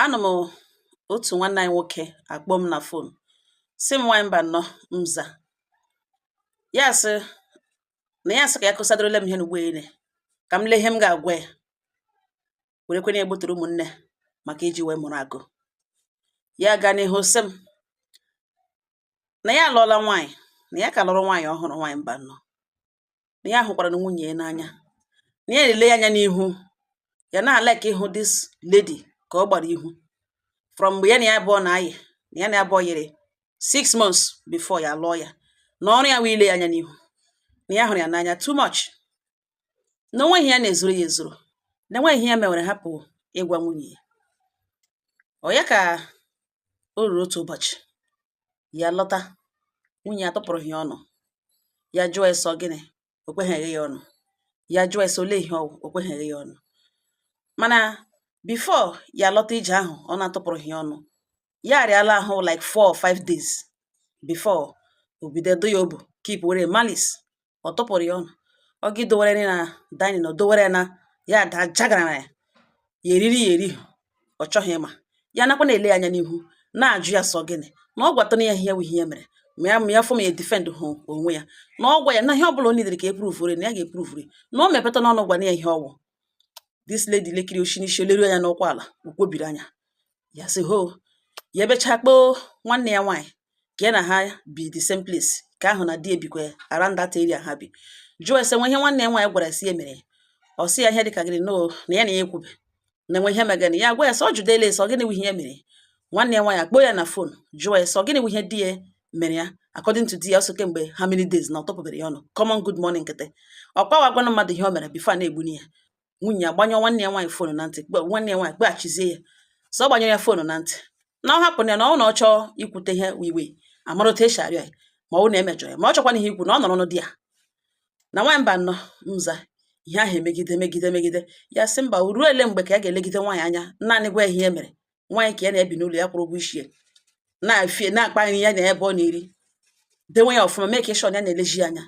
Ana m otu nwanne anyị nwoke akpọ m na fon sị m nwaanyị mba nnọọ mza ya sị na ya sị ka ya kụsadorola m ihe n'ugbo ene ka m lee ihe m ga-agwa ya werekwana ya gbutere ụmụnne maka iji wee mụrụ agụ. Ya gaa n'ihu sị m na ya alụọla nwaanyị, na ya ka lụrụ nwaanyị ọhụrụ, nwaanyị mba nnọọ, na ya hụkwara na nwunye ya n'anya, na ya na-ele ya anya n'ihu, ya na-alike ịhụ this lady ka ọ gbara ihu from mgbe ya na ya abụọ na-ayị, na ya na ya abụọ yiri 6 months before ya lụọ ya, na ọrụ ya wee ile ya anya n'ihu, na ya hụrụ ya n'anya too much, na onweghị ya na-ezuru ya ezuru, na enweghị ya mewere hapụ ịgwa nwunye ya. Ọ ya ka o ruru otu ụbọchị ya lọta, nwunye ya tụpụrụ ya ọnụ, ya jụọ ese gịnị, o kweghị ya ọnụ, ya jụọ ese ole ihe ọgwụ, o kweghị ya ọnụ. Mana before ya lọta ije ahụ ọ na-atụpụrụ ya ọnụ, ya arịala ahụ like 4 or 5 days before o bido do ya obu keep were malice. Ọ tụpụrụ ya ọnụ, ọ gị dowere na dining, o dowere na ya da jagara ya, ya eriri ya eri, ọ chọghị ịma, ya nakwa na-ele anya n'ihu na-ajụ ya sọ gịnị, na ọ gwatana ya ihe ihe ya mere, ma ya fụ ma ya defend hụ onwe ya, na ọ gwa ya na ihe ọbụla o nidere ka epruvure na ya ga-epruvure, na o mepeta n'ọnụ gwana ya ihe ọgwụ. This lady lekiri oshi n'isi, oleru anya n'ụkwụ ala, ukwobiri anya, ya sị ho, ya ebechaa kpoo nwanne ya nwaanyị ka ya na ha bi the same place, ka ahụ na di ebikwe around that area ha bi, jụọ ese nwe ihe nwanne ya nwaanyị gwara si ya mere. Ọ sị ya ihe dịka gịnị, no, na ya na ya ekwube na enwe ihe megana, ya gwa ya sọ jụdele ese ọ gịnị ihe mere. Nwanne ya nwaanyị akpọ ya na fon jụọ ese ọ gịnị ihe di ya mere ya, according to di ya ọsọ kemgbe how many days na ọ tọpụbere ya ọnụ, common good morning nkịtị, ọ kpawagwana mmadụ ihe o mere before na-egbuni ya. Nwunye agbanyụ nwanne ya nwaanyị fonu na ntị, nwanne ya nwaanyị kpeghachizie ya, so ọ gbanyụ ya fonu na ntị, na ọ hapụ ya na ọ na ọ chọọ ikwute ihe wiwe amara otu esi arịọ ya, ma ọ na emejọ ya, ma ọ chọkwana ihe ikwu na ọ nọrọ n'ụdị ya. Na nwaanyị mba nnọọ mza ihe ahụ emegide ya sị mba, ruo ele mgbe ka ya ga-elegide nwaanyị anya naanị gwa ihe mere, nwaanyị ka ya na-ebi n'ụlọ ya kwụrụ ụgwọ isi ya, na-afie na-akpa nri ya na ebe ọ na-eri, dewe ya ọfụma, mee ka ịshọ ya na-eleji ya anya,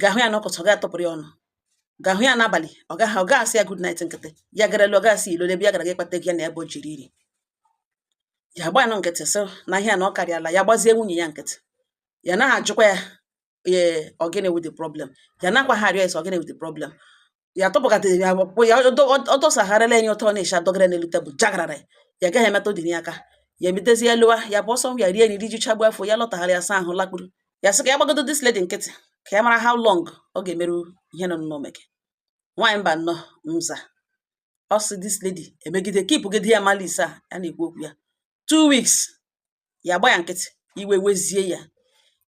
ga-ahụ ya n'ọkọtọ, ọ ga-atọpụrụ ya ọnụ, ga-ahụ ya n'abalị, ọ ga-asị ya good night nkịtị, ya garala ọ ga-asị ilo ebe ya gara ga ịkpata gị ya na ebe o jiri iri, ya gba nụ nkịtị sị na ihe na ọ karịala, ya gbazie nwunye ya nkịtị, ya na ajụkwa ya ee ogene with the problem, ya nakwa ha arịọ ese ogene with the problem, ya tụpụkatara ya kpụ ya, ọ dọsagharala enye ụtọ na-eshi adọgara n'elu tebụl jagarara ya gaghị emeta dị n'aka, ya emetezie lụwa ya bụ ọsọ ya rie nri jichagbu afọ ya, lọtagharị ya sa ahụ lakpuru, ya sị ka ya gbagodo this lady nkịtị ka ya mara how long ọ ga-emerụ ihe nọ n'omeke. Nwaanyị mba nnọọ mza ọ sị this lady emegide kipụgide ya malice a na-ekwu okwu ya 2 weeks, ya gba ya nkịtị, iwe wezie ya,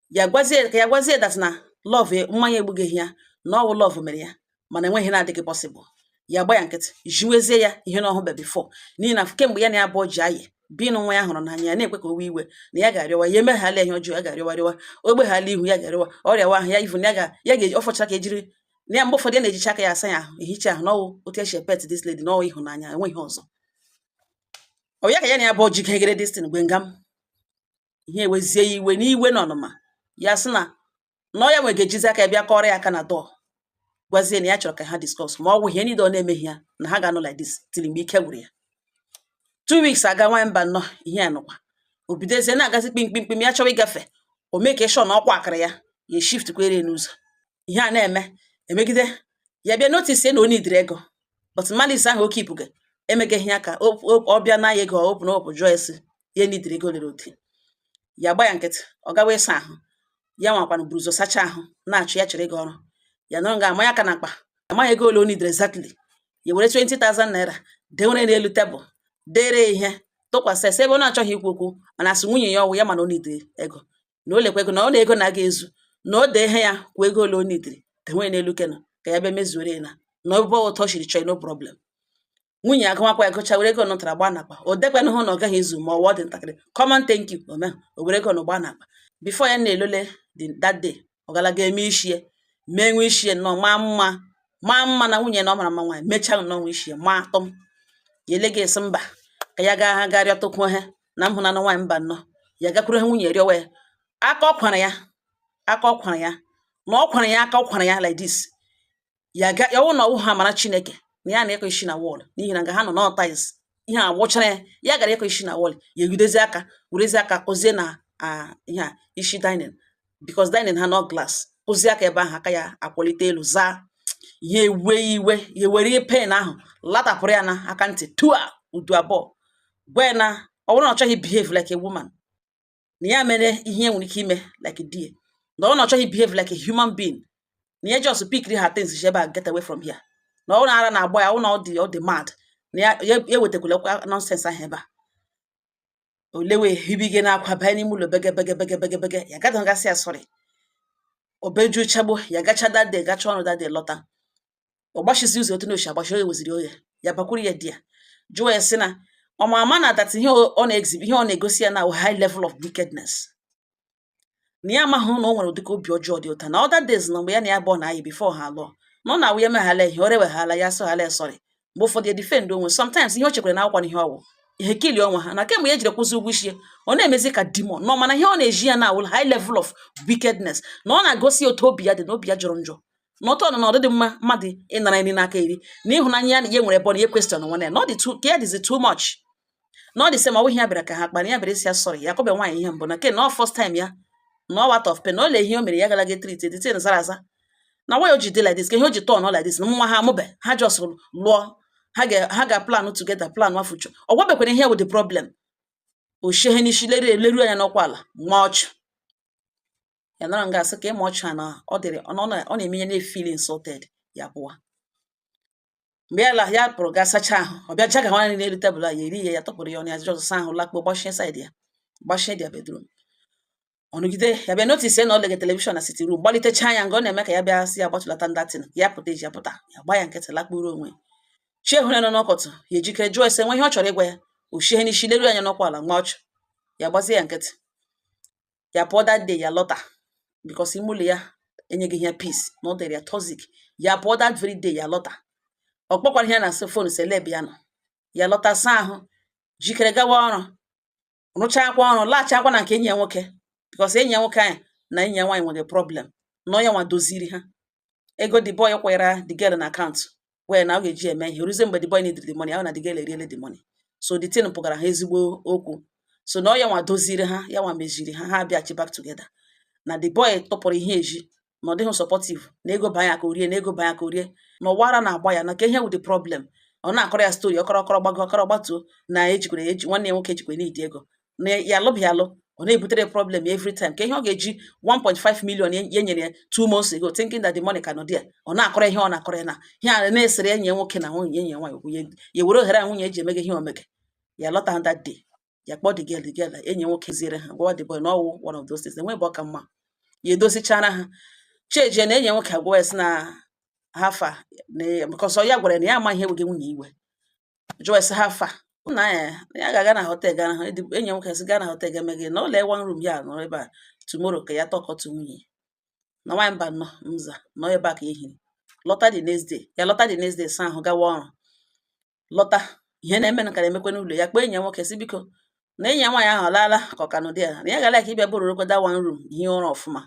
ya gwazie that na love mmanya egbugeghị ya, na ọwụ love mere ya, mana enweghị na-adịghị possible. Ya gba ya nkịtị, jiwezie ya ihe na ọhụbe before, n'ihi na kemgbe ya na ya abụọ ji ayị binu nwa ya hụrụ n'anya ya na-ekwe ka owe iwe na ya ga-arịọwa, ya emeghala ihe ọjọọ ya ga-arịọwa, ogbeghala ihu ya ga-arịọwa, ọrịawa ahụ ya ivun ya ga-eji ọfọcha ka ejiri na ya mgbe ụfọdụ ya na-ejicha aka ya asa ya ahụ, ehicha ahụ n'ọwụ otu esi epet this lady n'ọwụ ịhụnanya, enweghị ọzọ. Ọ ya ka ya na ya abụọ ji gegere destin mgbe ngam ihe ewezie ya iwe n'iwe na ọnụma, ya sị na ọ ya nwe ga-ejizi aka ya bịa kọrọ ya aka na dọọ, gwazie na ya chọrọ ka ha discuss ma ọ bụ ihe niile ọ na-emeghị ya na ha ga-anọ like this till mgbe ike gwụrụ ya. 2 weeks aga nwaanyị mba nnọọ ihe anụkwa, o bidozie na-agazi kpimkpimkpim, ya chọwa ịgafe, o mee ka ịshọ na ọkwa akara ya ya shift kwere n'ụzọ, ihe a na-eme emegide ya bịa notice na o nidiri ego, but malice ahụ oke ipuga emegeghị ya ka ọ bịa na ya ego opụ jụọ esi ya nidiri ego lere oke, ya gba ya nkịtị, ọ gawa ịsa ahụ, ya nwakwana buru ụzọ sacha ahụ na-achụ ya chere ego ọrụ, ya nọrọ ga-ama ya aka na akpa, amaghị ego ole o nidiri exactly, ya were 20,000 naira dewere n'elu tebụl, dere ihe tụkwasị ese ebe ọ na-achọghị ikwu okwu, mana asị nwunye ya ọwụ ya mana o nidiri ego, na o lekwa ego na ọ na-ego na-aga ezu, na o dee ihe ya kwuo ego ole o nidiri, dewe n'elu keno ka ya bịa mezuore na ọbụbọ ụtọ shiri chọọ no problem. Nwunye agụmakwa ya gụcha were ego nụtara gba n'akpa, o dekwana hụ na ọ gaghị ezu ma ọ dị ntakịrị common thank you o were ego na gba n'akpa. Before ya na-elole that day ọ galaga eme ishie, mee nwe ishie nnọọ maa mma na nwunye na ọ mara mma nwaanyị, mechaa nnọọ nwe ishie maa atọm, ya ele ga-esi mba ka ya gaa ha garịa tụkwuo ha na m hụ na nwaanyị mba nnọọ, ya gakwuru ha nwunye rịọwa ya aka ọ kwara ya na ọ kwara ya aka ọ kwara ya like this, ya ọwụ na ọwụ ha mara Chineke na ya na-ekọ isi na wọl, n'ihi na nga ha nọ n'ọtais ihe a wụchara ya gara ịkọ isi na wọl ya egidezi aka werezi aka kụzie na ihe a isi dining because dining ha nọ glass kụzie aka ebe ahụ aka ya akwalite elu zaa ya ewe iwe ya were pen ahụ latapụrụ ya na aka ntị tua udu abụọ gwa ya na ọ bụrụ na ọ chọghị behave like a woman na ya mere ihe nwere ike ime like die na ọ na ọ chọghị behave like a human being na ya just pikiri her things she ebe a get away from here na ọ na-ara na-agba ya ọ na ọ dị mad na ya wetakwala nonsense ahụ ebe a olewe hibige na-akwa banye n'ime ụlọ bege ya gada ngasị ya sọrị obeju chagbo ya gacha dade gacha ọrụ dade lọta ọ gbashizi ụzọ otu n'ochi agbashi oye weziri oye ya bakwuru ya di ya jụọ ya sị na ọmama na that ihe ọ na-exhibit ihe ọ na-egosi ya na high level of wickedness na ya amaghị na o nwere ụdịka obi ọjọọ dị ụta na other days na mgbe ya na ya bụ na anyị before ha alụọ na ọ na-awụ ya meghala ihe o reweghala ya sọghala sọrị mgbe ụfọdụ ya defend onwe sometimes ihe o chekwara na akwụkwọ na ihe ọwụ ihe kili onwe ha na kemgbe ya jiri kwụzi ụgwọ isi ọ na-emezi ka demon nọ mana ihe ọ na-eji ya na-awụ high level of wickedness na ọ na-agosi otu obi ya dị na obi ya jọrọ njọ na ọtọ na ọdịdị mma mmadụ ịnara nri n'aka iri na ịhụnanya ya na ya nwere ebe ọ na ya question nwanne ya na ọ dị ka ya dịzi too much na ọ dị sị ma ọ ihe ya bịara ka ha kpara ya bịara isi ya sọrị ya kọbe nwaanyị ihe mbụ na ke na ọ first time ya na ọ wat of pain na ole ihe o mere ya gara ga treat editin zara aza na why o ji dị like this ka ihe o ji turn like this na nwa ha amụbe ha just lụọ ha ga plan together plan wa future ọ gwabekwara ihe with the problem o shehe n'isi leru anya n'ọkwa ala nwa ọchụ ya nara nga asị ka ịma ọchụ na ọ dịrị ọ na-emenye na feel insulted ya pụwa mgbe ya pụrụ ga sacha ahụ ọ bịa jaga nwaanyị n'elu tebụl a ya eri ya tọpụrụ ya ọnụ ya jọs sa ahụ lakpo gbachie side ya gbachie dia bedroom ọnụgide ya bịa notice na ọ lege telivishọn na sitting room gbalitecha anya nga ọ na-eme ka ya bịa si ya gbatụlata ndatin ya pụta eji ya pụta ya gba ya nkịtị lakpuru onwe chi ehụ ya nọ n'ọkọtụ ya ejikere jụọ ese nwe ihe ọ chọrọ ịgwa ya o shie n'isi leru anya n'ọkwa ala nwa ọchụ ya gbazie ya nkịtị ya pụọ that day ya lọta because ime ụlọ ya enyeghị ihe peace na ọ dịrị ya toxic ya pụọ that very day ya lọta ọ kpọkwara ihe na fon seleb ya nọ ya lọta saa ahụ jikere gawa ọrụ rụchaa akwa ọrụ laghachi akwa na nke enyi ya nwoke because enyi ya nwoke anyị na enyi ya nwaanyị nwere problem na onye nwa doziri ha ego the boy kwara the girl na akaụntụ wee na ọ ga-eji eme ihe ruzie mgbe the boy needed the money ahụ na the girl eriele the money so the tin pụgara ha ezigbo okwu so na onye nwa doziri ha ya nwa meziri ha ha bịachi back together na the boy tọpụrụ ihe eji na ọ dịghị supportive na ego banya ka orie na ego banya ka orie na ọwara na-agba ya na ka ihe with the problem ọ na-akọrọ ya story ọkọrọ gbago ọkọrọ gbatuo na ejikwere eji nwanne ya nwoke ejikwe n'idi ego na ya alụbịa alụ ọ na-ebutere problem every time ka ihe ọ ga-eji 1.5 million ya nyere ya 2 months ago thinking that the money can not there ọ na-akọrọ ihe ọ na-akọrọ ya na ihe a na-esere enyi ya nwoke na nwunye enyi ya nwaanyị okwu ya were ohere nwunye eji emege ihe omege ya lọta that day ya kpọọ the girl enyi ya nwoke ziere ha gwa the boy na ọwụ one of those things enwe bụ ọka mma ya edozichara ha cheje na enyi ya nwoke agwa ya sị na hafa because ọ ya gwara na ya ama ihe wege nwunye iwe jụọ esi hafa na ya ga-aga na hotel gaa na enyi ya nwoke sị gaa na hotel ga meghe na ụlọ one room ya nọ ebe a tomorrow ka ya tọkọtụ nwunye na nwaanyị mba nọ mza nọ ebe a ka ehiri lọta the next day ya lọta the next day saa ahụ gawa ọrụ lọta ihe na-eme na ka na-emekwe n'ụlọ ya kpọọ enyi ya nwoke sị biko na enyi ya nwaanyị ahụ alaala ka ọ ka nọ dị ya na ya gara ka ịbịa bụrụ rokoda one room ihe ụra ọfụma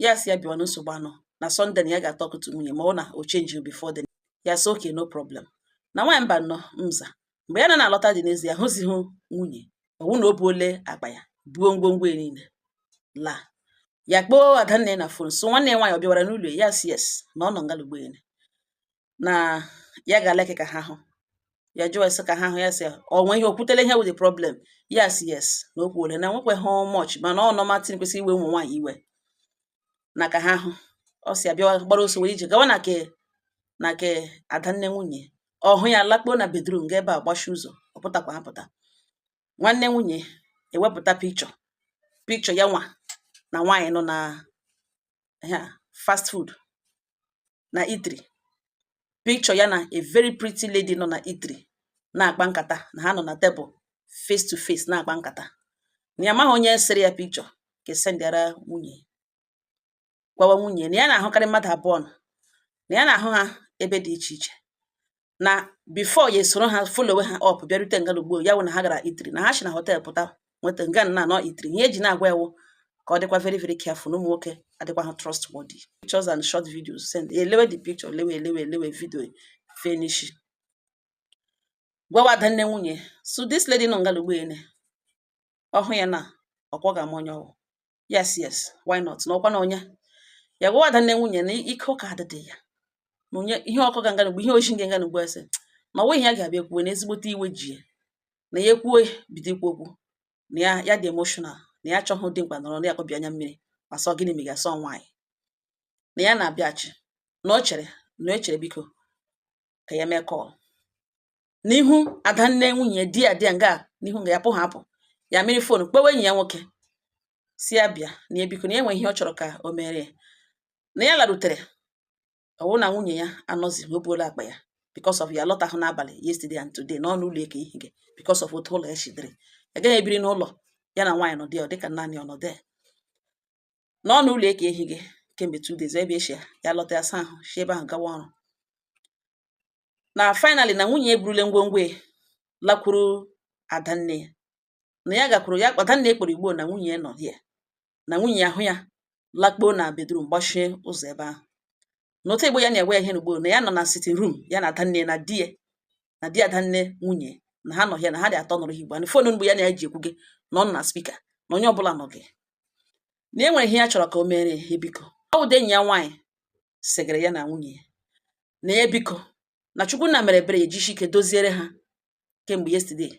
ya si ya bịa na nsogbu anọ na Sunday na ya ga-atọkọtụ nwunye ma ọ na o change before then ya sị okay no problem na nwaanyị mba nọ mza mgbe ya na-alọta dị n'ezi ya hụzighị nwunye ọwụ na o buole akpa ya buo ngwongwo niile la ya kpọọ Adanne na fon so nwanne ya nwaanyị ọ bịawara n'ụlọ ya si yes na ọ nọ ngalugbo na ya ga-aleke ka ha hụ ya jụọ esi ka ha hụ ya si ọ nwe ihe okwutele ihe with the problem ya si yes na okwu ole na nwekwe ha much mana ọ nọ matin kwesịrị iwe ụmụ nwaanyị iwe na ka ha hụ ọ si abịa gbara oso were ije gawa na ke Adanne nwunye ọhụ ya lakpo na bedroom ga ebe a gbashi ụzọ ọ pụtakwa apụta nwanne nwunye ewepụta pikchọ ya nwa na nwaanyị nọ na fast food na eatery pikchọ ya na a very pretty lady nọ na eatery na-akpa nkata na ha nọ na tebụl face to face na-akpa nkata na ya amaghị onye sere ya pikchọ ka sendịara nwunye gwawa nwunye na ya na-ahụkarị mmadụ abụọ na ya na-ahụ ha ebe dị iche iche na before ya esoro ha follow ha up bịarute ngalugbo ya wụ na ha gara eatery na ha si na hotel pụta nweta nga na nọ eatery ihe eji na-agwa yawo ka ọ dịkwa very very careful na ụmụ nwoke adịkwa ha trustworthy pictures and short videos send elewe the picture elewe video finish gwawa adanne nwunye so this lady nọ ngala ugboene ọhụ ya na ọkwa ga monye ọwụ yes why not na ọkwa na onye ya gwawa adanne nwunye na ike ụka adịdị ya na onye ihe ọkọ ga ngala ugbo ihe oji nge ngala ugbo ese na ọwụ ihe ya ga-abịa kwuwe na ezigbote iwe ji ya na ya ekwuwe bido ikwu okwu na ya dị emotional na ya achọghị dị mkpa nọrọ na ya kọbi anya mmiri ma sọ gịnị mega sọ nwaanyị na ya na-abịachi na o chere biko ka ya mee kọl n'ihu adanne nwunye di ya nga n'ihu nga ya pụ hapụ ya mmiri fon kpewe enyi ya nwoke si ya bịa na ya biko na enwe ihe ọ chọrọ ka o mere na ya larutere ọwụ na nwunye ya anọzi o buola akpa ya because of ya lọtahụ n'abalị yesterday and today n'ọnụ ụlọ eke ihe gị because of otu ụlọ ya shidere ya gaghị ebiri n'ụlọ ya na nwaanyị nọ dị ọ dịka naanị ọnọdụ n'ọnụ ụlọ eke ihe gị kemgbe 2 days ebe echi ya lọta ya sa ahụ shi ebe ahụ gawa ọrụ na finally na nwunye eburule ngwongwo lakwuru adanne ya na ya gakwuru ya adanne ekporo igbo na nwunye nọ ya na nwunye ahụ ya lakpuo na bedroom gbachie ụzọ ebe ahụ n'otu igbo ya na-egwe ihe n'ugbo na ya nọ na sitting room ya na adanne na di adanne nwunye na ha nọ ya na ha dị atọ nọrọ igbo na fon mgbe ya na-eji ekwu gị na ọ nọ na spika na onye ọbụla nọ gị na enwere ihe ya chọrọ ka o mere ya biko ọ wụde enyi ya nwaanyị segara ya na nwunye na ya biko na Chukwunna mere ebere ya ejishi ike doziere ha kemgbe yesterday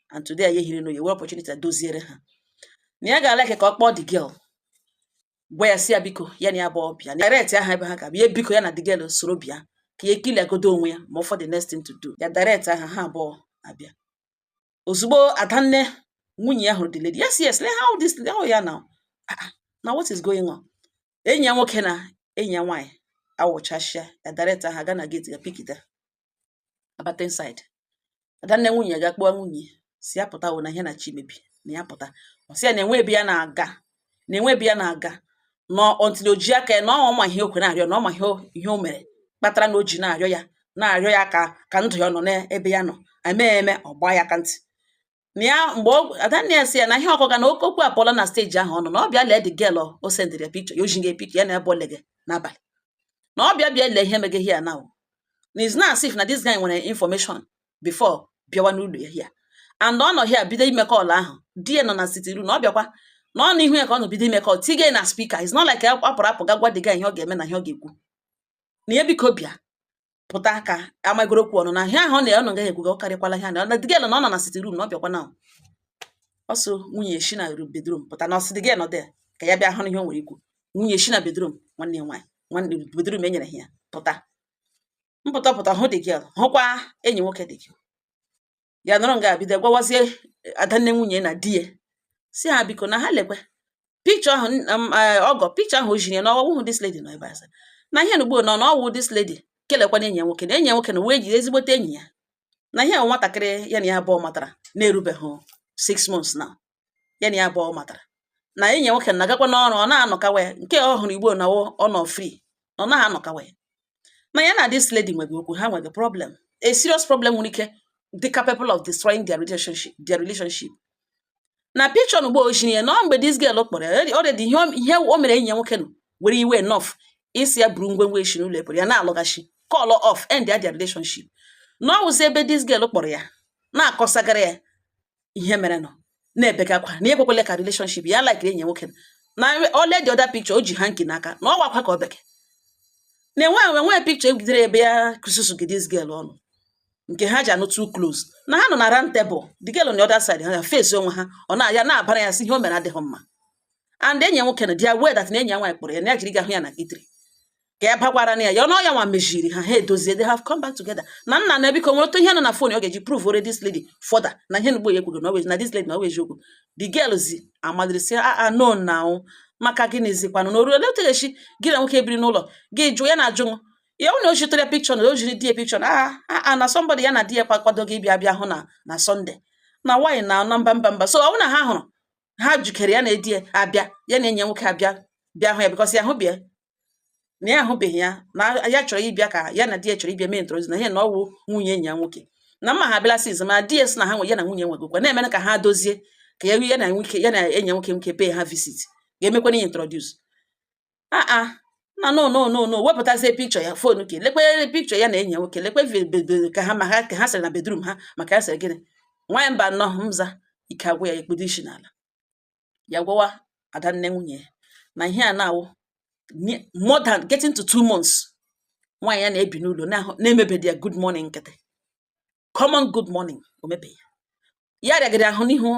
and today ya hiri no ya were opportunity doziere ha na ya ga-ala ka ọ kpọọ the girl gwa ya si ya biko ya na ya bụ ọbịa na direct aha ebe ha ga bịa biko ya na the girl soro bịa ka ya ekili agodo onwe ya ma for the next thing to do ya direct aha ha abụọ abịa ozugbo adanne nwunye ya hụrụ the lady yes how ya now what is going on enyi ya nwoke na enyi ya nwaanyị awụchashia ya direct aha ga na gate ya pikita abata inside adanne nwunye ga kpọọ nwunye si ya pụta wụ na ihe na chimebi na ya pụta ọ sị ya na enwe ebe ya na-aga nọ until o ji aka ya na ọma ihe okwe na-arịọ na ọma ihe o mere kpatara na o ji na-arịọ ya ka ndụ ya nọ n'ebe ya nọ eme ọgba ya ka ntị na ya mgbe adanne ya si ya na ihe ọkọga na okokwu apụọla na steji ahụ ọ nọ na ọ bịa lee the girl o sendịrị ya picture ya ojighị picture ya na ebe olege n'abalị na ọ bịa lee ihe meghe ya na it's not as if na this guy nwere information before bịawa n'ụlọ ya here and ọ nọ here bido ime call ahụ di ya nọ na sitting room na ọ bịakwa na ọ n'ihu ya ka ọ nọ bido ime call tige na speaker it's not like apụrụ ga gwa the guy ihe ọ ga-eme na ihe ọ ga-ekwu na ya biko bịa pụta ka amagoro okwu ọnụ na ihe ahụ na ya nọ gaghị ekwu ga ọ karịkwala ihe na the girl na ọ nọ na sitting room na ọ bịakwa na ọsọ nwunye shi na bedroom pụta na ọsị the girl nọ there ka ya bịa hụ ihe o nwere ikwu nwunye shi na bedroom nwanne ya nwaanyị bedroom enyere ha ya pụta hụ the girl hụkwa enyi nwoke dị gị ya nọrọ nga bido gwawazie adanne nwunye na di ya si ha biko na ha lekwe picture ahụ ọgọ picture ahụ o jiri na ọwụ this lady nọ ebe a na ihe n'ugbo nọ na ọwụ this lady kelekwa na enyi ya nwoke na wee ji ezigbote enyi ya na ihe nwatakịrị ya na ya abụọ matara na-erubeghị 6 months na ya na ya abụọ matara na enyi ya nwoke na-agakwa n'ọrụ ọ na-anọkawa nke ọhụrụ igbo na ọ nọ free ọ naghị anọkawa na ya na this lady nwere okwu ha nwere problem a serious problem nwere ike dị capable of destroying their relationship na picture ugbo ojiri ya na mgbe this girl kpọrọ ya already ihe o mere enyi ya nwoke nọ were iwe enough isi ya buru ngwengwe echi n'ụlọ ekpere ya na-alọghachi call off end their relationship na ọ wụzi ebe this girl kpọrọ ya na-akọsagara ya ihe mere nọ na-ebegakwa na ekwekwele ka relationship ya like enyi ya nwoke na ole the other picture o ji hanki n'aka na ọ gwakwa ka ọ beke na enwe picture egidere ebe ya kususu gị this girl ọnụ nke ha ji anụ too close na ha nọ na round table the girl on the other side ha face onwe ha ọ na-ya na-abara ya si ihe o mere adịghị mma and enyi ya nwoke na dia aware that na enyi ya nwaanyị kpọrọ ya na ya jiri gahụ ya na kitiri ka ya bakwara na ya ọnụ ya nwa mejiri ha edozie they have come back together na nna na biko nwere otu ihe nọ na phone ọ ga-eji prove already this lady further na ihe n'ugbo ya ekwugo na always na this lady na always okwu the girl zi amadiri si no now maka gịnị zikwanụ na oru eletegechi gị na nwoke biri n'ụlọ gị jụ ya na ajụ ya na o jitere picture na o jiri die picture na somebody ya na die kwado gị bịa hụ na Sunday na why na mba so ọ na ha hụrụ ha jikere ya na edie abịa ya na enyi nwoke bịa hụ ya because ya hụbịa na ya ahụbeghị ya na ya chọrọ ịbịa ka ya na die chọrọ ịbịa mee introduce na ihe na ọwụ nwunye enyi ya nwoke na mma ha bịala siz ma die si na ha nwe ya na nwunye nwegokwa na-emere ka ha dozie ka ya na enyi nwoke pay ha visit ga-emekwa na introduce no wepụtazie picture ya phone ke lekwe picture ya na enyi ya nwoke lekwe ka ha sịrị na bedroom ha maka ya sịrị gịnị nwanyị mba nọ mza ike agwụ ya ekpedo isi n'ala ya gwawa adanne nwunye ya na ihe a na-awụ more than getting to 2 months nwaanyị ya na-ebi n'ụlọ na-emebedi ya good morning nkịtị common good morning omebeghị ya rịagịrị ahụ n'ihu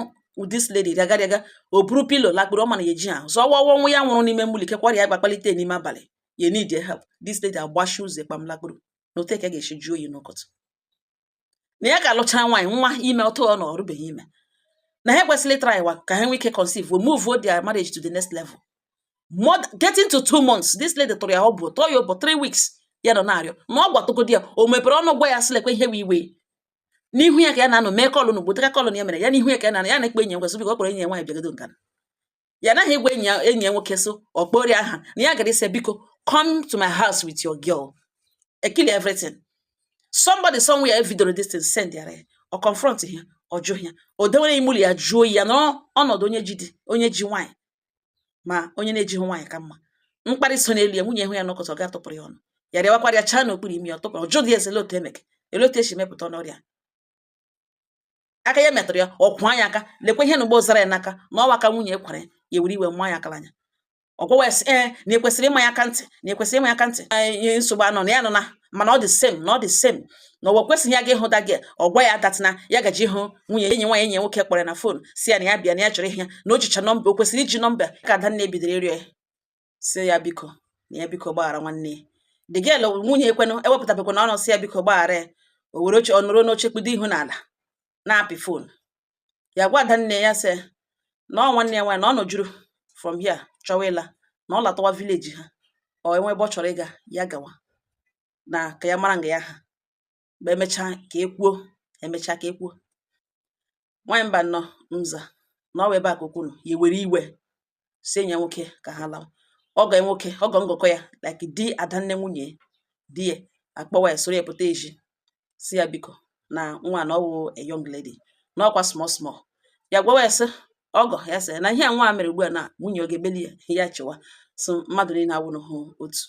this lady rịagarịaga o buru pilo lakpụrụ ọma na ya eji ahụ zọ ọwa ọnwụ ya nwụrụ n'ime mmụli kekwara ya gbakpalite n'ime abalị ya need help this lady agbashi ụzọ kpam lakpụrụ na otu eke ga-esi jụọ oyi n'ụkọtụ na ya ga-alụcha nwaanyị nwa ime ọtụ ọ na ọrụbeghị ime na ha kwesịrị try ka ha nwee ike conceive move their marriage to the next level getting to 2 months this lady tụrụ ya ọbụ tụọ ya ụbụ 3 weeks ya nọ na-arịọ na ọ gbatụgodi ya o mepere ọnụ gwa ya sịlekwe ihe iwe n'ihu ya ka ya na-anọ mee kọlụ n'ugbo teka kọlụ ya mere ya n'ihu ya ka ya na-ekpe enyi ya nwesị biko ọ kpọrọ enyi ya nwaanyị bịagado nkana ya naghị igwe enyi ya nwoke so ọ kpọrọ aha na ya gara ise biko come to my house with your girl kill everything somebody somewhere evidoro this thing send ya ọ confront ya ọ jụ ya o dewere imuli ya jụọ ya n'ọnọdụ onye ji nwaanyị ma onye na-ejighị nwaanyị ka mma mkparị so n'elu ya nwunye hụ ya n'ọkọtọ ga tụpụrụ ya ọnụ ya rịawakwara ya chaa n'okpuru imi ya tụpụrụ ọjụ dị ezele otu emeke elotu esi mepụta n'ọrịa aka ya metụrụ ya ọkwụ anya aka lekwa ihe na ugbo zara ya n'aka na ọwa aka nwunye kwara ya were iwe mma ya akala anya ọgwụwa na ekwesịrị ịma ya aka ntị na ekwesịrị ịma ya aka ntị ihe nsogbu anọ na ya nọ na mana ọ dị same na ọgwọ kwesịghị ya ga ịhụ da gị ọgwa ya datina ya gaji ịhụ nwunye enyi nwaanyị enyi nwoke kpọrọ na fon si ya na ya bịa na ya chọrọ ihe ya na o jicha nọmba o kwesịrị iji nọmba ka Adanne bidoro ịrịọ ya si ya biko na ya biko gbaghara nwanne ya the girl nwunye ekwenụ ewepụtabekwa na ọnụ si ya biko gbaghara ya o were oche ọ nọrọ n'oche kpido ihu n'ala na-apị fon ya gwa Adanne ya sị na ọ nwanne ya nwaanyị na ọ nọjuru from here chọwa ịla na ọ latawa vileji ha ọ enwe ebe ọ chọrọ ịga ya gawa na ka ya mara nga ya ha mgbe emechaa ka ekwuo nwaanyị mba nọ mza na ọwa ebe a ka okwunu ya were iwe si enyi ya nwoke ka ha lawa ọgọ ngọkọ ya like di Adanne nwunye di ya akpọwa ya soro ya pụta ezi si ya biko na nwa na ọwụ a young lady na ọkwa small ya gwawa ya sị ọgọ ya sị na ihe a nwa mere ugbu a na nwunye ọ ga-ebeli ya chịwa so mmadụ niile awụ n'hụ otu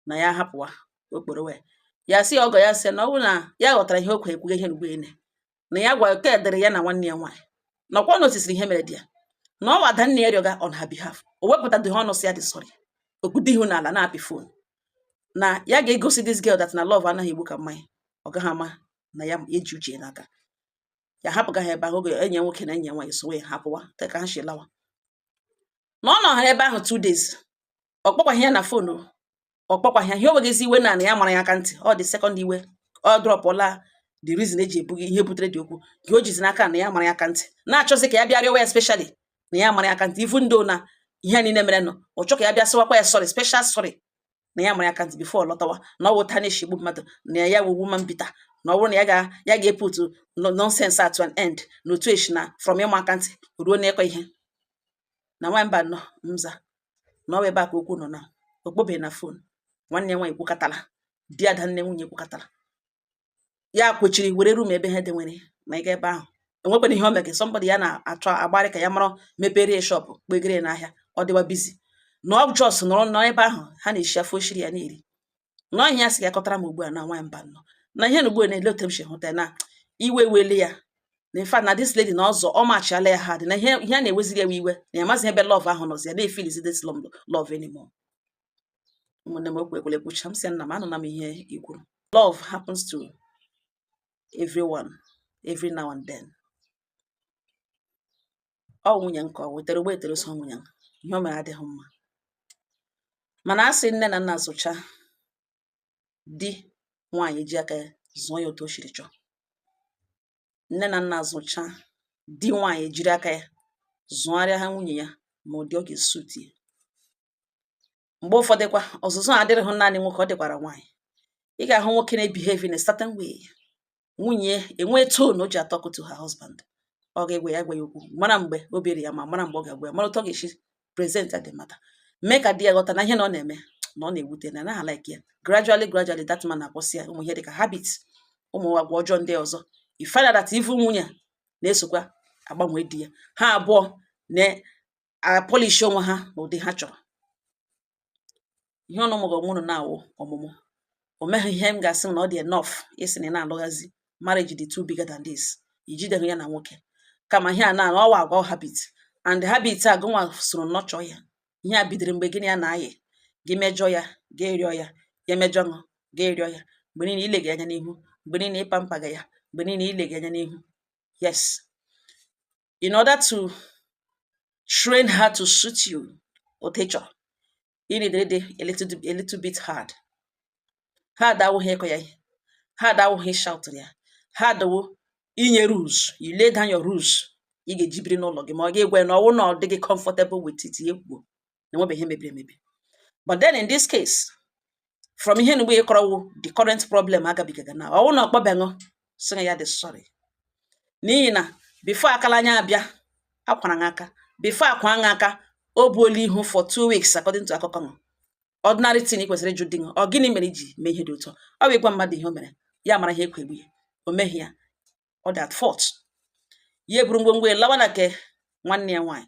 na ya hapụwa okporo wee ya sị ọgọ ya sị na ọ bụ na ya ghọtara ihe okwe ekwughị ihe n'ugbo ene na ya gwa ka edere ya na nwanne ya nwaanyị na ọkwa notisiri ihe mere di ya na ọwa Adanne ya rịọga on her behalf o wepụta dị ọnụ si ya dị sorry okpudo ihu n'ala na-apị fon na ya ga-egosi this girl that na love anaghị egbu ka mmanya ọ gaghị ama na ya eji uche n'aka ya hapụga ha ebe ahụ oge enyi ya nwoke na enyi ya nwaanyị sowe ya hapụwa ka ha si lawa na ọ nọ ha ebe ahụ 2 days ọ kpọkwaghị ya na fon ọ kpọkwaghị ya ihe o weghịzi iwe na ya mara ya aka ntị ọ dị second iwe ọ drọpụla the reason eji ebughị ihe butere dị okwu gị o jizi n'aka na ya mara ya aka ntị na-achọzi ka ya bịa rịọwa ya specially na ya mara ya aka ntị ifu ndo na ihe niile mere nọ ọ chọ ka ya bịa sịwakwa ya sorry special sorry na ya mara ya aka ntị before ọ lọtawa na ọ wụta na-eshigbu mmadụ na ya wuwu ma mbita na ọ bụrụ na ya ga-eputu nonsense at an end na otu echi na from ịma aka ntị ruo na ịkọ ihe na nwaanyị mba nọ mza na ọwa ebe a ka okwu nọ na okpobeghị na fon nwanne ya nwaanyị kwukatala di Adanne nwunye kwukatala ya kwechiri were rum ebe ha denwere ma ị ga ebe ahụ enwekwana ihe o mege somebody ya na-achọ agbarị ka ya mara mepere ya shop kpegere n'ahịa ọ dịwa bizi na ọ jos nọrọ n'ebe ahụ ha na-eshi afọ oshiri ya na-eri na ihe ya sị ya kọtara m ugbu a na nwaanyị mba nọ na ihe na ugbu a na-ele otu m si hụta na iwe wele ya na infact na this lady na ọzọ ọ machiala ya ha dị na ihe a na-eweziri ewe iwe na ya amaghị ebe love ahụ nọzi ya na-efilizi this love anymore ụmụnne m okwu ekwele kwucha m sị nna m anụna m ihe ikwuru love happens to everyone every now and then ọ nwunye nke ọ wetere ụgbọ etere so nwunye ihe o mere adịghị mma mana a sị nne na nna zụcha di nwaanyị ji aka ya zụọ ya otu o siri chọọ nne na nna zụcha di nwaanyị jiri aka ya zụgharịa ha nwunye ya ma ụdị ọ ga-esuti ya mgbe ụfọdụkwa ọzụzụ adịrịghị naanị nwoke ọ dịkwara nwaanyị ị ga-ahụ nwoke na-ebehave in a certain way nwunye enwee tone o ji atọkụ to her husband ọ ga-egwe ya okwu mara mgbe o bere ya ma mara mgbe ọ ga-agwa ya mara otu ọ ga-esi present the matter mee ka di ya ghọta na ihe na ọ na-eme na ọ na-ewute na anaghị like ya gradually that man na-akwụsị ya ụmụ ihe dịka habits ụmụ agwa ọjọọ ndị ọzọ ifeanya that ivu nwunye na-esokwa agbanwe di ya ha abụọ na-apolish onwe ha n'ụdị ha chọrọ ihe ọnụ mụgọ mụnụ na-awụ ọmụmụ o meghị ihe m ga-asị na ọ dị enough isi na ị na-alụghazi marriage dị too bigger than this ijideghị ya na nwoke kama ihe a na ọwa agwa habit and habit a gụnwa soro nọchọ ya ihe a bidoro mgbe gịnị ya na-ayị gị mejọ ya ga-erịọ ya ya mejọ ṅụ ga-erịọ ya mgbe niile ile gị anya n'ihu mgbe niile ịpa mpaga ya mgbe niile ile gị anya n'ihu. Yes, in order to train her to suit you otu ị chọrọ you need dị a little bit hard. Hard awụghị ịkọ ya ihe, hard awụghị shout ya, hard wụ inye rules, you lay down your rules ị ga-eji biri n'ụlọ gị ma ọ ga-egwe na ọwụ na ọ dịghị comfortable with it ya kwuo na enwebeghị ihe mebiri emebi. But then in this case from ihe nugbe ịkọrọ wụ the current problem agabigaga na ọwụ na ọkpọbeṅụ sị ya dị sorry n'ihi na before akala anya abịa akwara ṅa aka before akwa ṅa aka o buola ihu for 2 weeks according to akụkọ ṅụ ordinary thing ị kwesịrị ịjụ di ṅụ ọ gịnị mere iji mee ihe dị ụtọ ọ bụ ịgwa mmadụ ihe o mere ya mara ihe ekwe egbu ya o meghị ya ọ dị at fault ya eburu ngwongwo lawa na nke nwanne ya nwaanyị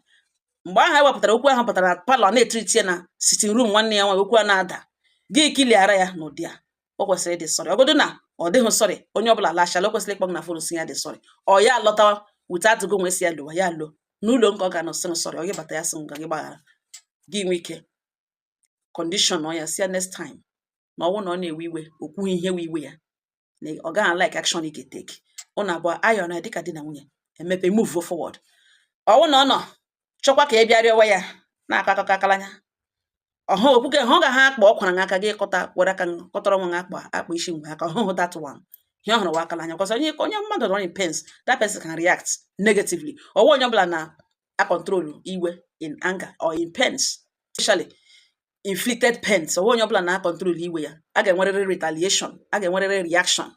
mgbe ahụ ewepụtara okwu ahụ pụtara na palọ na-etriti ya na sitting room nwanne ya nwaanyị okwu a na-ada gị kiliara ya n'ụdị a o kwesịrị ịdị sọrị ọgodo na ọ dịghị sọrị onye ọbụla lachala o kwesịrị ịkpọ na fon si ya dị sọrị ọ ya lọtawa without go nwe si ya lụwa ya lụọ n'ụlọ nke ọ ga-anọ sị sọrị ọ gị bata ya sị nga gị gbaghara gị nwee ike condition ọ ya si ya next time na ọnwụ na ọ na-ewe iwe okwughị ihe we iwe ya na ọ gaghị like action ị ga-eteki ụnụ abụọ ayọ na dịka di na nwunye emepe move forward ọnwụ na ọ nọ chọkwa ka ị bịa rịọwa ya na-akọ akụkọ akalanya ọhụ okwuke hụ ga ha akpa ọkwara aka gị kọta were aka kọtara nwa akpa isi mgbe aka ọhụhụ that one ihe ọhụrụ wa akalanya kwasị onye mmadụ nọ in pains that person can react negatively ọwụ onye ọbụla na control iwe in anger or in pains especially inflicted pains ọwụ onye ọbụla na control iwe ya a ga-enwerịrị retaliation a ga-enwerịrị reaction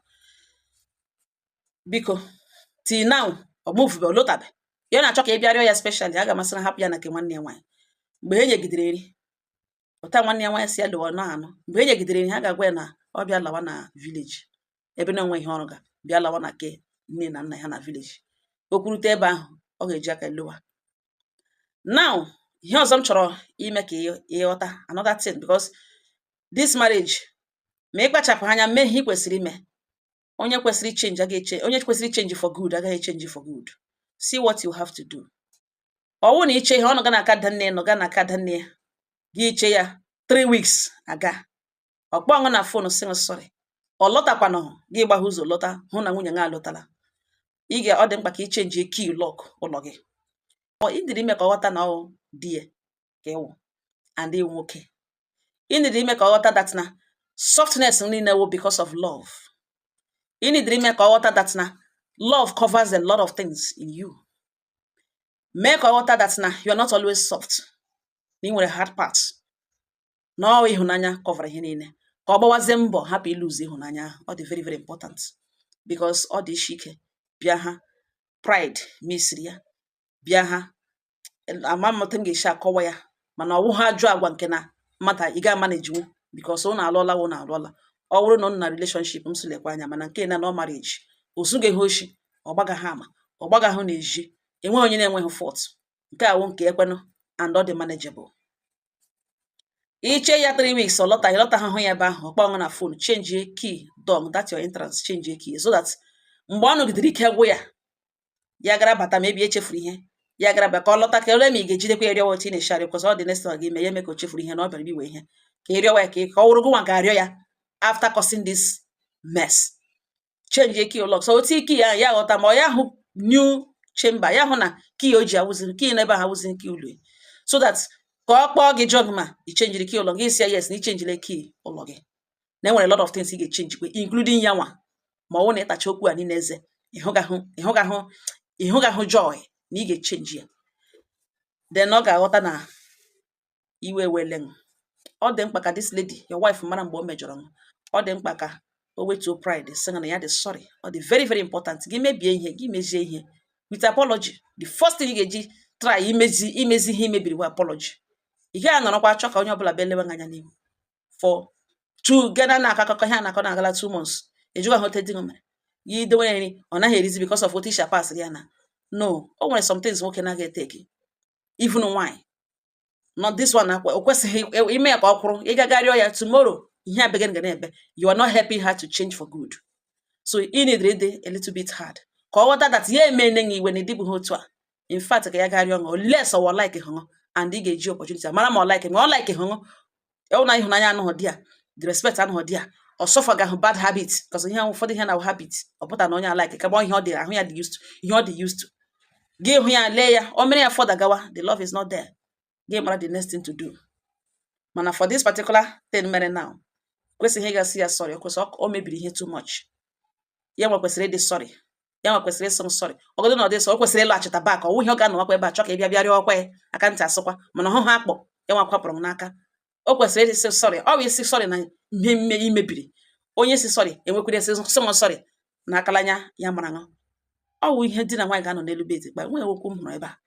biko till now ọ move lotabe ya na-achọ ka ị bịa rịọ ya specially a ga-amasị na hapụ ya na nke nwanne ya nwaanyị mgbe e nyegidere eri ụta nwanne ya nwaanyị si ya lụọ na anụ mgbe e nyegidere eri ha ga-agwa ya na ọ bịa lawa na village ebe na-enwe ihe ọrụ ga bịa lawa na ke nne na nna ya na village o kwurute ebe ahụ ọ ga-eji aka lụwa. Now ihe ọzọ m chọrọ ime ka ịghọta another thing because this marriage ma ị kpachapụ anya mee ihe ị kwesịrị ime onye kwesịrị change agaghị onye kwesịrị change for good agaghị change for good. See what you have to do. Ọwụ na iche ihe ọnụ ga na-aka da nne nọ ga na-aka da nne ya gị iche ya 3 weeks aga ọkpọ ọṅụ na fon sị sorry ọ lọtakwana gị gbagha ụzọ lọta hụ na nwunye ya alọtala ọ dị mkpa ka i chenji key lock ụlọ gị ịdịrị ime ka ọ ghọta na ọ di ya ka ịwụ and ịwụ nwoke ịdịrị ime ka ọ ghọta that na softness niile wụ because of love ịdịrị ime ka ọ ghọta that na love covers a lot of things in you. Mee ka ọ ghọta that na you are not always soft na ị nwere hard part na ọ ịhụnanya cover ihe niile ka ọ gbawazie mbọ hapụ ịlụzi ịhụnanya ahụ ọ dị very very important because ọ dị isi ike bịa ha pride misiri ya bịa ha ama mmụta m ga-esi akọwa ya mana ọwụ ha ajụ agwa nke na mmadụ ị ga manage because ụnụ alụọla ụnụ alụọla ọ bụrụ na ụnụ na relationship m sulekwa anya mana nke na ọ marriage ozughị ha oshi ọ gbagaghị ama ọ gbagaghị na-eji enweghị onye na-enweghị fault nke awụ nke ekwenụ and ọ dị manageable. Iche ya 3 weeks ọ lọta ịlọta ha hụ ya ebe ahụ ọkpọ ọṅụ na phone change key dong that your entrance change key so that mgbe ọ nọgidere ike gwụ ya gara bata ma ebi echefuru ihe ya gara bịa ka ọ lọta ka ole ma ị ga-ejidekwa ịrịọ wet ị na-eshari because ọ dị next gị ime ya eme ka o chefuru ihe na ọ bịara iwe ihe ka ịrịọ ya ka ọ wụrụ gụnwa ga-arịọ ya after causing this mess change key lock so otu key ya ya ghọta ma ọ ya hụ new chamber ya hụ na key o ji awụziri key n'ebe ahụ awụziri key ụlọ so that ka ọ kpọọ gị jọg ma i chenjiri key ụlọ gị si ya yes na i chenjile key ụlọ gị na enwere lot of things ị ga-echenji kwe including ya nwa ma ọ bụ na ịtacha okwu a niile eze ịhụgahụ joy na ị ga-echenji ya then ọ ga-aghọta na iwe wele ọ dị mkpa ka this lady your wife mara mgbe o mejọrọ ọ dị mkpa ka o wetuo pride sị na ya dị sorry ọ dị very very important gị mebie ihe gị mezie ihe with apology the first thing ị ga-eji try imezi ihe imebiri wa apology ị gaghị anọrọkwa achọ ka onye ọbụla bịa lewe anya n'ihu for two gana na akụkọ ihe na-akọ na-agala 2 months ejụga hote dị mere gị dewe nri ọ naghị erizi because of otisha pass ya na no o nwere some things nwoke na-aga eteki even nwanyị not this one o kwesịghị ime ya ka ọ kwụrụ ịgagarịọ ya tomorrow ihe abịaghị ga na-ebe you are not helping her to change for good. So you need ịdị a little bit hard ka ọ ghọta that ya eme nne iwe na ịdịbụghị otu a. In fact ka ya garịọ ṅụ less or like hụṅụ and ị ga-eji opportunity mara ma ọ like ma ọ like hụṅụ ewu na ịhụnanya anụghị di ya the respect anụghị di ya ọ sọfagahụ bad habit because ihe ụfọdụ ihe na habit ọ pụta na onye alike ka ihe ọ dị ahụ ya dị used to ihe ọ dị used to gị hụ ya lee ya o mere ya fọda gawa the love is not there. Gị mara the next thing to do. Mana for this particular thing mere now kwesịghị ịgasị ya sorry kwesị o mebiri ihe too much. Ya nwe kwesịrị ịdị sorry. Ya nwe kwesịrị ịsị sorry. Ọgọdụ na ọ dị so o kwesịrị ịlọghachita back ọ wụghị ọ ga-anọkwa ebe a chọ ka ị bịa bịarịọ ọkwa ya aka ntị asịkwa mana ọhụ ha akpọ ya nwa kwapụrụ m n'aka. O kwesịrị ịsị sorry ọ bụ isi sorry na ihe mme imebiri onye si sorry enwekwara esi sị sorry na akalanya ya mara ṅụ. Ọ wụ ihe di na nwaanyị ga-anọ n'elu bed kpa nwee okwu m hụrụ ebe a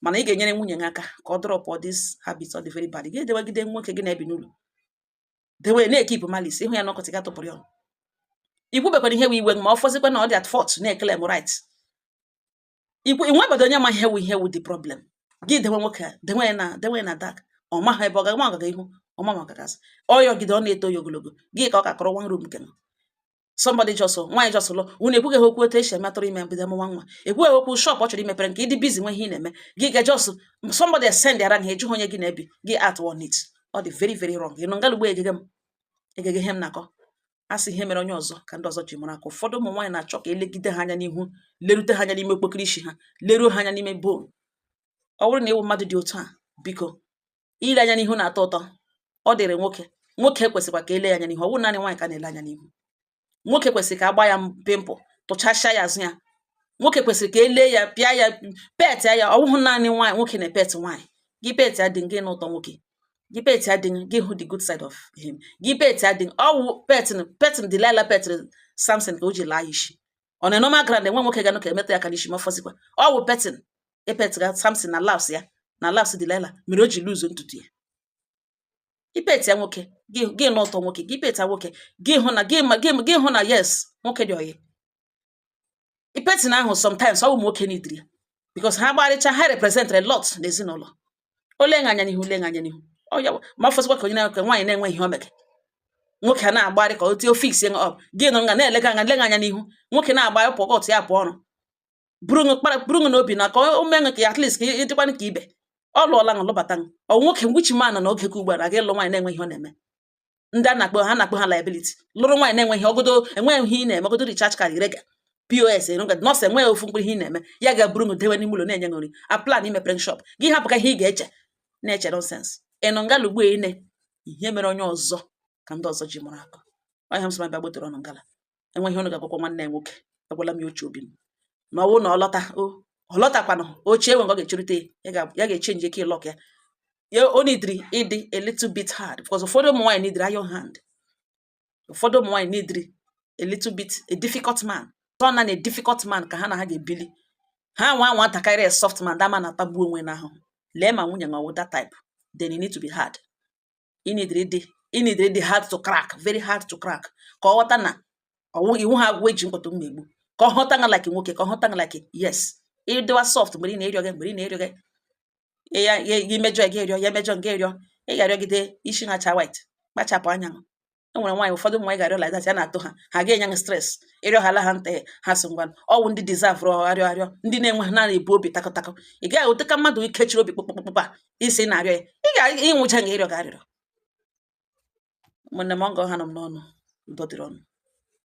mana ị ga-enyere nwunye gị aka ka ọ drop all this habit ọ dị very bad. Gị edewegide nwoke gị na-ebi n'ụlọ dewe na-ekipụ malice ịhụ ya n'ọkọtị ga tụpụrụ ya igwu bekwara ihe iwe ma ọ fọzikwa na ọ dị at fault na-ekele m right igwu inwebedo onye ma ihe wu the problem. Gị dewe nwoke a dewe na dark ọ maghị ebe ọ ga-ama ọgaga ihu ọma maka gasị ọyọgide ọ na-eto ya ogologo gị ka ọ ka kọrọ one room nke somebody just nwaanyị just lụ unu ekwughị okwu otu esi emetụrụ ime mbido mụnwa nwa ekwughị okwu shop ọ chọrọ imepere nke ịdị busy nwe ihe ị na-eme gị ga just somebody send ara ha ejughị onye gị na-ebi gị at one it ọ dị very very wrong. Ịnụ ngalugbo egege hem nakọ asị ihe mere onye ọzọ ka ndị ọzọ ji mara aka. Ụfọdụ ụmụ nwaanyị na-achọ ka elegide ha anya n'ihu lerute ha anya n'ime okpokiri isi ha leruo ha anya n'ime bone. Ọ bụrụ na ịwụ mmadụ dị otu a biko ile anya n'ihu na-atọ ụtọ. Ọ dịrị nwoke kwesịkwa ka ele ya anya n'ihu ọ bụrụ naanị nwaanyị ka na-ele anya n'ihu. Nwoke kwesịrị ka agba ya pimpụ tụchasịa ya azụ ya. Nwoke kwesịrị ka elee ya pịa ya pet ya ọ bụghị naanị nwaanyị nwoke na pet nwaanyị. Gị pet ya dị gị n'ụtọ nwoke gị pet ya dị gị hụ the good side of him. Gị pet ya dị ọ wụ petin Delilah petin Samson ka o ji laa ya isi ọ na normal grand enwe nwoke ga-anọ ka emetụ ya ka n'isi ma fọzikwa ọ wụ petin epet ga Samson na laps ya na laps Delilah mere o ji luzo ntutu ya. Ipet ya nwoke gị n'ụtọ nwoke gị pet ya nwoke gị hụ na yes nwoke dị oyi. Ipet na ahụ sometimes ọ bụ nwoke n'idiri because ha gbarịcha ha represent a lot n'ezinụlọ. Ole anya n'ihu ọ ya ma fọzikwa ka onye na-enwe nwaanyị na-enwe ihe o mege nwoke a na-agbarị ka o tie fix ya up gị nọ nga na-elega anya n'ihu nwoke na-agba pọkọt ya pụọ ọrụ bụrụ n'obi na ka o mee ka at least ka ịdịkwanụ ka ibe ọ lụọla lụbata ọ nwoke mgbuchi mana na oge ka ugbu a ga ịlụ nwaanyị na-enwe ihe ọ na-eme. Ndị a na-akpọ ha liability lụrụ nwaanyị na-enwe ihe ogodo enweghị ihe ị na-eme ogodo recharge card rega POS nọọsụ enweghị ofu mkpụrụ ihe ị na-eme ya ga-bụrụ dewe n'ime ụlọ na-enye nri a plan imepere shop gị hapụ ka ihe ị ga-eche na-eche nonsense. Ịnụ ngala ugbu ine ihe mere onye ọzọ ka ndị ọzọ ji mụrụ aka ọhịa m sị ma bịa gbotere ọnụ ngala enweghị ọnụ ga-agwakwa nwanne ya nwoke agwala m ya oche obi m na ọwụ na ọ lọtakwanụ oche enwe ọ ga-echerite ya ga-echenji ike ịlọk ya o nidiri ịdị a little bit hard because ụfọdụ ụmụ nwaanyị nidiri iron hand. Ụfọdụ ụmụ nwaanyị nidiri a little bit a difficult man. Ọ na a difficult man ka ha na ha ga-ebili ha nwa ntakarị a soft man dama na-atagbu onwe n'ahụ. Lee ma nwunye ma that type then you need to be hard. You need ịdị hard to crack, very hard to crack ka ọ ghọta na iwu ha agwụ eji mkpọtụ mmegbu ka ọ ghọta nga like nwoke ka ọ ghọta nga like yes ịdịwa soft mgbe ị na-erịọ gị gị mejọ gị erịọ ya mejọ nga erịọ ị ga-arịọgide isi ha cha white kpachapụ anya. E nwere nwaanyị ụfọdụ nwaanyị ga-arịọ like that ya na-atụ ha ga-enye ha stress ịrịọ hala ha nta ha si ngwa ọwụ ndị deserve arịọ ndị na-enwe ha na-ebu obi takọtakọ. Ị gaghị ote ka mmadụ ikechiri obi kpụkpụkpụkpa isi na-arịọ ya ị ga-ịnwụcha nga ịrịọ ga arịrịọ. Ụmụnne m ọgọ ha nọ m n'ọnụ udo dịrị ọnụ.